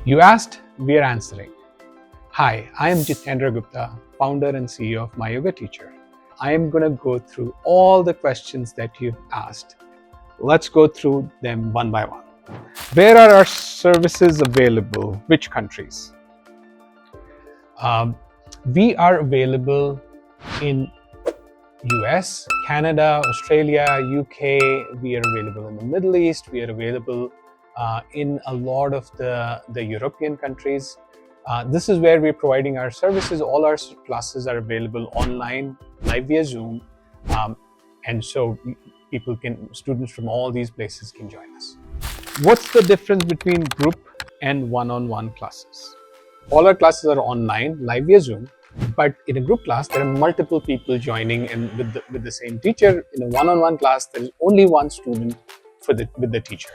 You asked, we are answering. Hi, I am Jitendra Gupta, founder and CEO of MyYogaTeacher. I am going to go through all the questions that you've asked. Let's go through them one by one. Where are our services available? Which countries? We are available in US, Canada, Australia, UK. We are available in the Middle East. We are available in a lot of the European countries. This is where we're providing our services. All our classes are available online, live via Zoom. And so students from all these places can join us. What's the difference between group and one-on-one classes? All our classes are online, live via Zoom. But in a group class, there are multiple people joining and with the same teacher. In a one-on-one class, there is only one student with the teacher.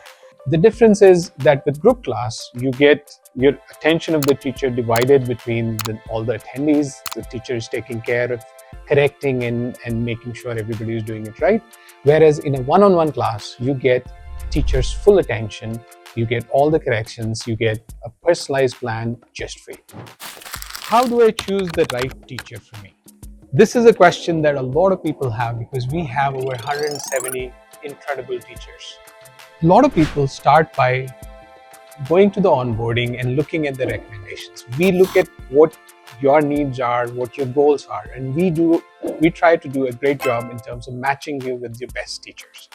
The difference is that with group class, you get your attention of the teacher divided between all the attendees. The teacher is taking care of correcting and making sure everybody is doing it right. Whereas in a one-on-one class, you get teacher's full attention, you get all the corrections, you get a personalized plan just for you. How do I choose the right teacher for me? This is a question that a lot of people have because we have over 170 incredible teachers. A lot of people start by going to the onboarding and looking at the recommendations. We look at what your needs are, what your goals are, and we try to do a great job in terms of matching you with your best teachers.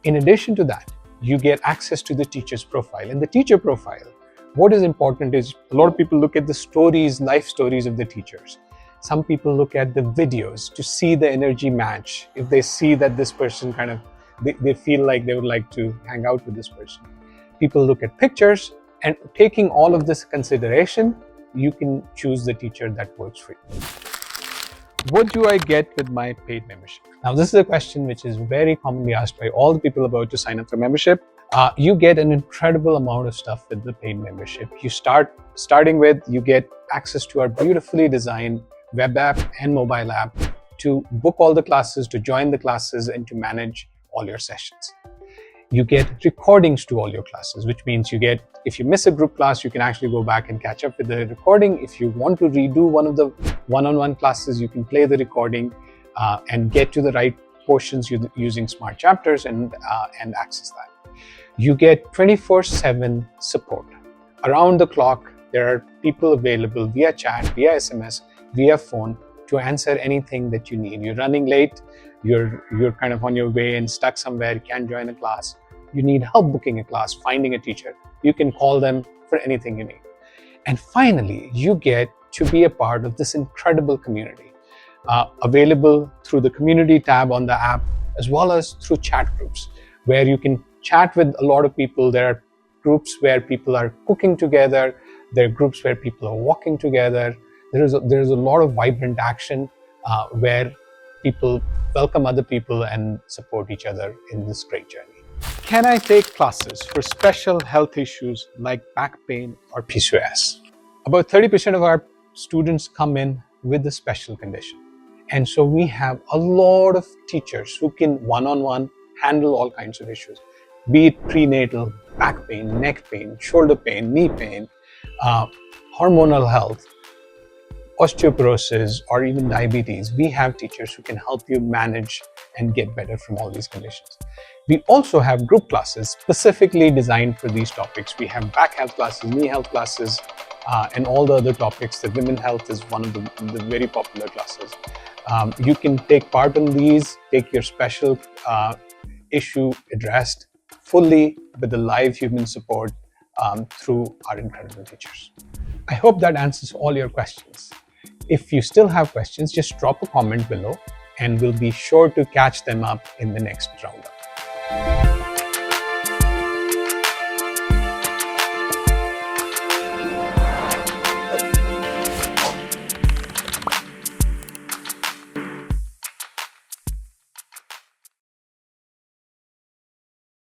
In addition to that, you get access to the teacher's profile. In the teacher profile, what is important is a lot of people look at the stories, life stories of the teachers. Some people look at the videos to see the energy match. If they see that this person they feel like they would like to hang out with this person. People look at pictures, and taking all of this consideration, you can choose the teacher that works for you. What do I get with my paid membership? Now, this is a question which is very commonly asked by all the people about to sign up for membership. You get an incredible amount of stuff with the paid membership. You get access to our beautifully designed web app and mobile app to book all the classes, to join the classes, and to manage all your sessions. You get recordings to all your classes, which means if you miss a group class, you can actually go back and catch up with the recording. If you want to redo one of the one-on-one classes, you can play the recording and get to the right portions using smart chapters and access that. You get 24/7 support. Around the clock, there are people available via chat, via SMS, via phone to answer anything that you need. You're running late, you're kind of on your way and stuck somewhere, you can't join a class. You need help booking a class, finding a teacher. You can call them for anything you need. And finally, you get to be a part of this incredible community, available through the community tab on the app, as well as through chat groups, where you can chat with a lot of people. There are groups where people are cooking together. There are groups where people are walking together. There's a lot of vibrant action where people welcome other people and support each other in this great journey. Can I take classes for special health issues like back pain or PCOS? About 30% of our students come in with a special condition. And so we have a lot of teachers who can one-on-one handle all kinds of issues, be it prenatal, back pain, neck pain, shoulder pain, knee pain, hormonal health, osteoporosis, or even diabetes. We have teachers who can help you manage and get better from all these conditions. We also have group classes specifically designed for these topics. We have back health classes, knee health classes, and all the other topics. The women health is one of the very popular classes. You can take part in these, take your special issue addressed fully with the live human support through our incredible teachers. I hope that answers all your questions. If you still have questions, just drop a comment below and we'll be sure to catch them up in the next roundup.